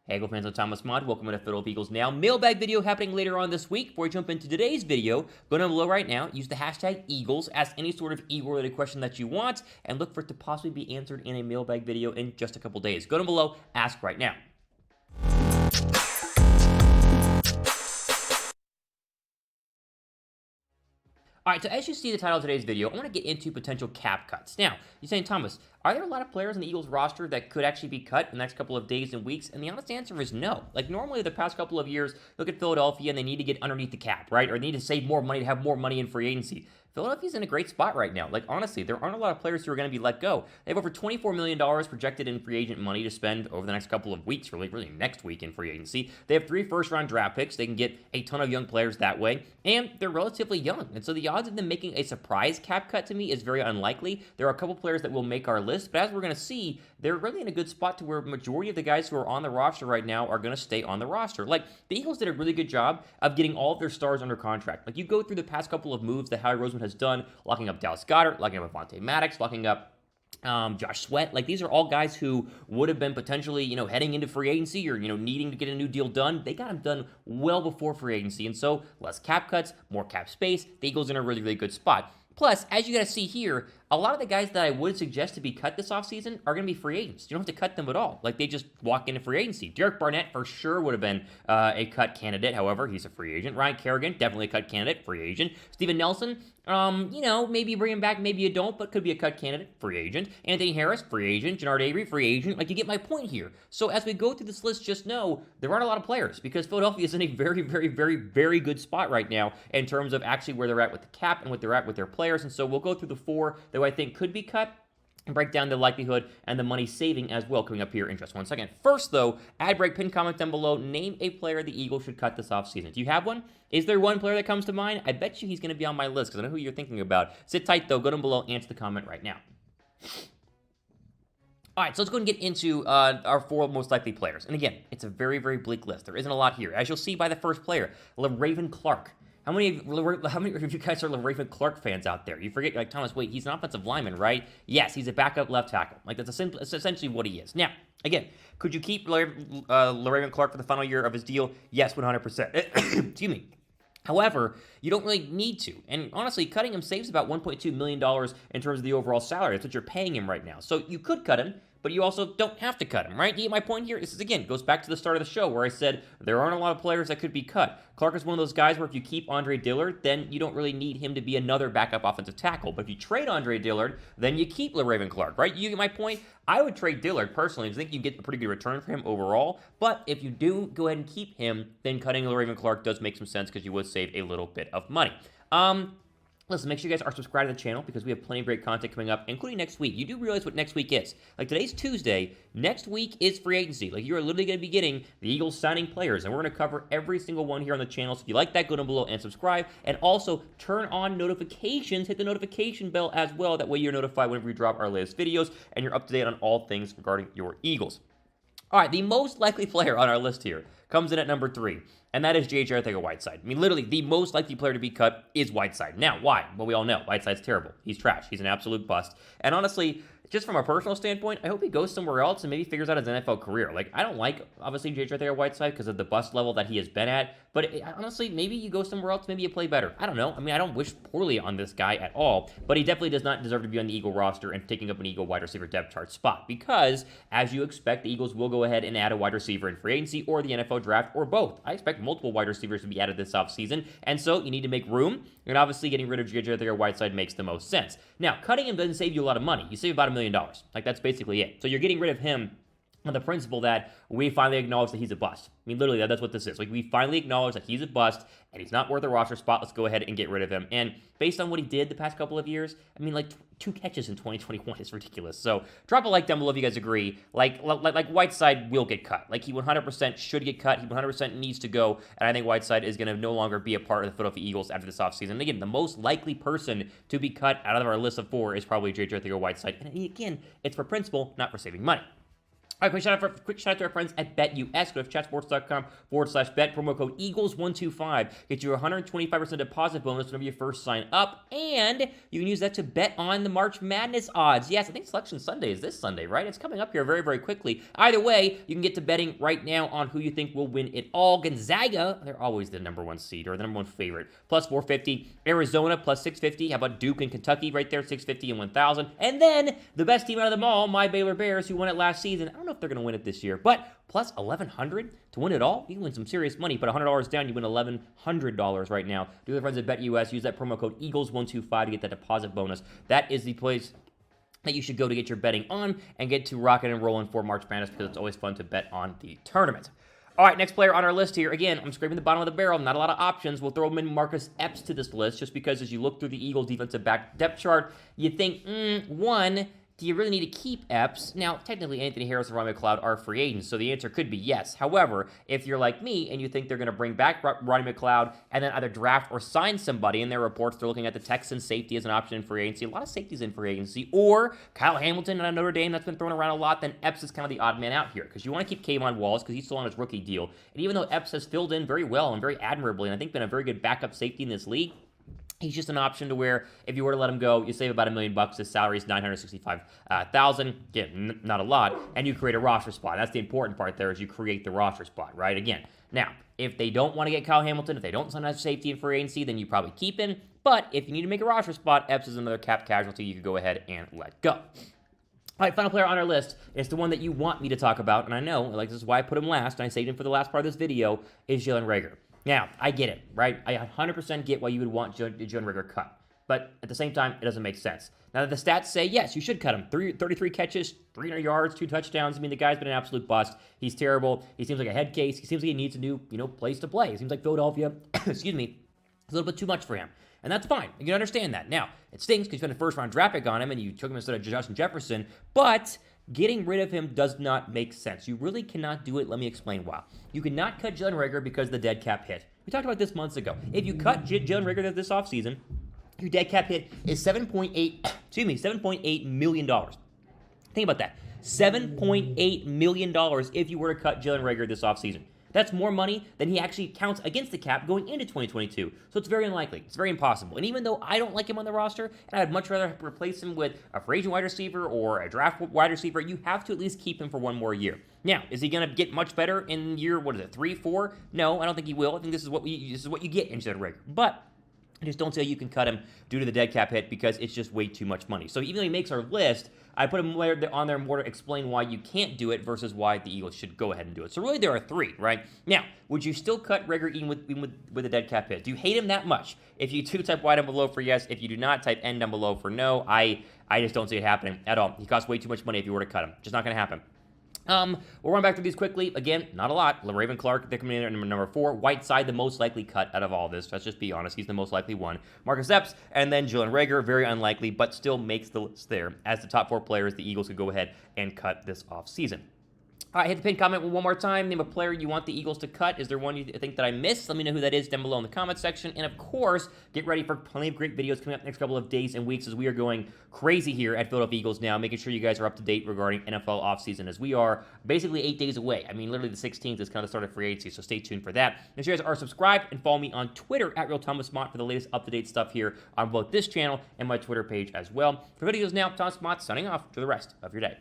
Hey, Eagle fans, I'm Thomas Mott. Welcome to Philadelphia Eagles Now. Mailbag video happening later on this week. Before we jump into today's video, go down below right now, use the hashtag Eagles, ask any sort of Eagle-related question that you want, and look for it to possibly be answered in a mailbag video in just a couple days. Go down below, ask right now. All right, so as you see the title of today's video, I want to get into potential cap cuts. Now, you're saying, Thomas, are there a lot of players in the Eagles roster that could actually be cut in the next couple of days and weeks? And the honest answer is no. Like, normally the past couple of years, look at Philadelphia and they need to get underneath the cap, right? Or they need to save more money to have more money in free agency. Philadelphia's in a great spot right now. Like, honestly, there aren't a lot of players who are going to be let go. They have over $24 million projected in free agent money to spend over the next couple of weeks, really next week in free agency. They have 3 first-round draft picks. They can get a ton of young players that way, and they're relatively young. And so the odds of them making a surprise cap cut to me is very unlikely. There are a couple players that will make our list, but as we're going to see, they're really in a good spot to where the majority of the guys who are on the roster right now are going to stay on the roster. Like, the Eagles did a really good job of getting all of their stars under contract. Like, you go through the past couple of moves that Howie Roseman has done, locking up Dallas Goedert, locking up Avonte Maddox, locking up Josh Sweat. Like, these are all guys who would have been potentially, heading into free agency or, needing to get a new deal done. They got them done well before free agency, and so less cap cuts, more cap space. The Eagles in a really good spot. Plus, as you got to see here, a lot of the guys that I would suggest to be cut this offseason are going to be free agents. You don't have to cut them at all. Like, they just walk into free agency. Derek Barnett for sure would have been a cut candidate. However, he's a free agent. Ryan Kerrigan, definitely a cut candidate, free agent. Steven Nelson, maybe bring him back, maybe you don't, but could be a cut candidate, free agent. Anthony Harris, free agent. Jannard Avery, free agent. Like, you get my point here. So as we go through this list, just know there aren't a lot of players because Philadelphia is in a very good spot right now in terms of actually where they're at with the cap and what they're at with their players. And so we'll go through the 4 that I think could be cut and break down the likelihood and the money saving as well coming up here in just 1 second. First, though, ad break, pin comment down below. Name a player the Eagles should cut this offseason. Do you have one? Is there one player that comes to mind? I bet you he's going to be on my list because I know who you're thinking about. Sit tight, though. Go down below, answer the comment right now. All right, so let's go and get into our 4 most likely players. And again, it's a very bleak list. There isn't a lot here. As you'll see by the first player, Le'Raven Clark. How many of you guys are Le'Raven Clark fans out there? You forget, like, Thomas, wait, he's an offensive lineman, right? Yes, he's a backup left tackle. Like, that's essentially what he is. Now, again, could you keep Le'Raven Clark for the final year of his deal? Yes, 100%. Excuse me. However, you don't really need to. And honestly, cutting him saves about $1.2 million in terms of the overall salary. That's what you're paying him right now. So you could cut him, but you also don't have to cut him, right? Do you get my point here? This is, again, goes back to the start of the show where I said there aren't a lot of players that could be cut. Clark is one of those guys where if you keep Andre Dillard, then you don't really need him to be another backup offensive tackle. But if you trade Andre Dillard, then you keep Le'Raven Clark, right? You get my point? I would trade Dillard personally. I think you get a pretty good return for him overall. But if you do go ahead and keep him, then cutting Le'Raven Clark does make some sense because you would save a little bit of money. Listen, make sure you guys are subscribed to the channel because we have plenty of great content coming up, including next week. You do realize what next week is. Like, today's Tuesday. Next week is free agency. Like, you're literally going to be getting the Eagles signing players, and we're going to cover every single one here on the channel. So if you like that, go down below and subscribe. And also, turn on notifications. Hit the notification bell as well. That way you're notified whenever we drop our latest videos, and you're up to date on all things regarding your Eagles. All right, the most likely player on our list here comes in at number 3, and that is J.J. Arcega-Whiteside. I mean, literally, the most likely player to be cut is Whiteside. Now, why? Well, we all know Whiteside's terrible. He's trash. He's an absolute bust. And honestly, just from a personal standpoint, I hope he goes somewhere else and maybe figures out his NFL career. Like, I don't like, obviously, J.J. Arcega-Whiteside because of the bust level that he has been at. But honestly, maybe you go somewhere else, maybe you play better. I don't know. I mean, I don't wish poorly on this guy at all. But he definitely does not deserve to be on the Eagle roster and taking up an Eagle wide receiver depth chart spot. Because, as you expect, the Eagles will go ahead and add a wide receiver in free agency or the NFL draft or both. I expect multiple wide receivers to be added this offseason. And so, you need to make room. And obviously, getting rid of J.J. Arcega-Whiteside makes the most sense. Now, cutting him doesn't save you a lot of money. You save about $1 million. Like, that's basically it. So you're getting rid of him on the principle that we finally acknowledge that he's a bust. I mean, literally, that's what this is. Like, we finally acknowledge that he's a bust and he's not worth a roster spot. Let's go ahead and get rid of him. And based on what he did the past couple of years, I mean, like, 2 catches in 2021 is ridiculous. So drop a like down below if you guys agree. Like Whiteside will get cut. Like, he 100% should get cut. He 100% needs to go. And I think Whiteside is going to no longer be a part of the Philadelphia Eagles after this offseason. And again, the most likely person to be cut out of our list of 4 is probably J.J. Arcega-Whiteside. And again, it's for principle, not for saving money. All right, quick shout out to our friends at BetUS. Go to chatsports.com/bet. Promo code Eagles125. Get you a 125% deposit bonus whenever you first sign up. And you can use that to bet on the March Madness odds. Yes, I think Selection Sunday is this Sunday, right? It's coming up here very, very quickly. Either way, you can get to betting right now on who you think will win it all. Gonzaga, they're always the number one seed or the number one favorite. Plus 450. Arizona, plus 650. How about Duke and Kentucky right there? 650 and 1,000. And then the best team out of them all, my Baylor Bears, who won it last season. I don't know if they're going to win it this year, but plus 1,100 to win it all, you can win some serious money. Put $100 down, you win $1,100 right now. Do the friends at BetUS, use that promo code Eagles125 to get that deposit bonus. That is the place that you should go to get your betting on and get to rocking and rolling for March Madness, because it's always fun to bet on the tournament. All right, next player on our list here. Again, I'm scraping the bottom of the barrel. Not a lot of options. We'll throw him in Marcus Epps to this list, just because as you look through the Eagles defensive back depth chart, you think, one, do you really need to keep Epps? Now, technically, Anthony Harris and Ronnie McLeod are free agents, so the answer could be yes. However, if you're like me and you think they're going to bring back Ronnie McLeod and then either draft or sign somebody, in their reports they're looking at the Texans safety as an option in free agency. A lot of safeties in free agency. Or Kyle Hamilton on Notre Dame, that's been thrown around a lot. Then Epps is kind of the odd man out here, because you want to keep Kayvon Wallace because he's still on his rookie deal. And even though Epps has filled in very well and very admirably, and I think been a very good backup safety in this league, he's just an option to where if you were to let him go, you save about $1 million. His salary is $965,000. Again, not a lot, and you create a roster spot. That's the important part there, is you create the roster spot, right? Again, now if they don't want to get Kyle Hamilton, if they don't sign a safety in free agency, then you probably keep him. But if you need to make a roster spot, Epps is another cap casualty you could go ahead and let go. All right, final player on our list is the one that you want me to talk about, and I know, like, this is why I put him last, and I saved him for the last part of this video, is Jalen Reagor. Now, I get it, right? I 100% get why you would want Jalen Reagor cut. But at the same time, it doesn't make sense. Now, the stats say, yes, you should cut him. 33 catches, 300 yards, 2 touchdowns. I mean, the guy's been an absolute bust. He's terrible. He seems like a head case. He seems like he needs a new, place to play. It seems like Philadelphia, excuse me, is a little bit too much for him. And that's fine. You can understand that. Now, it stinks because you spent a first-round draft pick on him and you took him instead of Justin Jefferson, but getting rid of him does not make sense. You really cannot do it. Let me explain why. You cannot cut Jalen Reagor because the dead cap hit. We talked about this months ago. If you cut Jalen Reagor this offseason, your dead cap hit is $7.8 million. Think about that. $7.8 million if you were to cut Jalen Reagor this offseason. That's more money than he actually counts against the cap going into 2022. So it's very unlikely. It's very impossible. And even though I don't like him on the roster, and I'd much rather replace him with a free agent wide receiver or a draft wide receiver, you have to at least keep him for one more year. Now, is he going to get much better in year, 3, 4? No, I don't think he will. I think this is what you get in Jalen Reagor. But I just don't see how you can cut him due to the dead cap hit, because it's just way too much money. So even though he makes our list, I put him on there more to explain why you can't do it versus why the Eagles should go ahead and do it. So really there are 3, right? Now, would you still cut Reagor even with a dead cap hit? Do you hate him that much? If you do, type Y down below for yes. If you do not, type N down below for no. I just don't see it happening at all. He costs way too much money if you were to cut him. Just not going to happen. We'll run back through these quickly. Again, not a lot. Raven Clark, they're coming in at number 4. Whiteside, the most likely cut out of all this. Let's just be honest. He's the most likely one. Marcus Epps, and then Jalen Reagor, very unlikely, but still makes the list there as the top 4 players the Eagles could go ahead and cut this offseason. All right, hit the pin comment one more time. Name a player you want the Eagles to cut. Is there one you think that I missed? Let me know who that is down below in the comment section. And of course, get ready for plenty of great videos coming up next couple of days and weeks, as we are going crazy here at Philadelphia Eagles now, making sure you guys are up to date regarding NFL offseason, as we are basically 8 days away. I mean, literally the 16th is kind of the start of free agency, so stay tuned for that. Make sure you guys are subscribed and follow me on Twitter at Real Thomas Mott for the latest up-to-date stuff here on both this channel and my Twitter page as well. For videos now, Thomas Mott signing off for the rest of your day.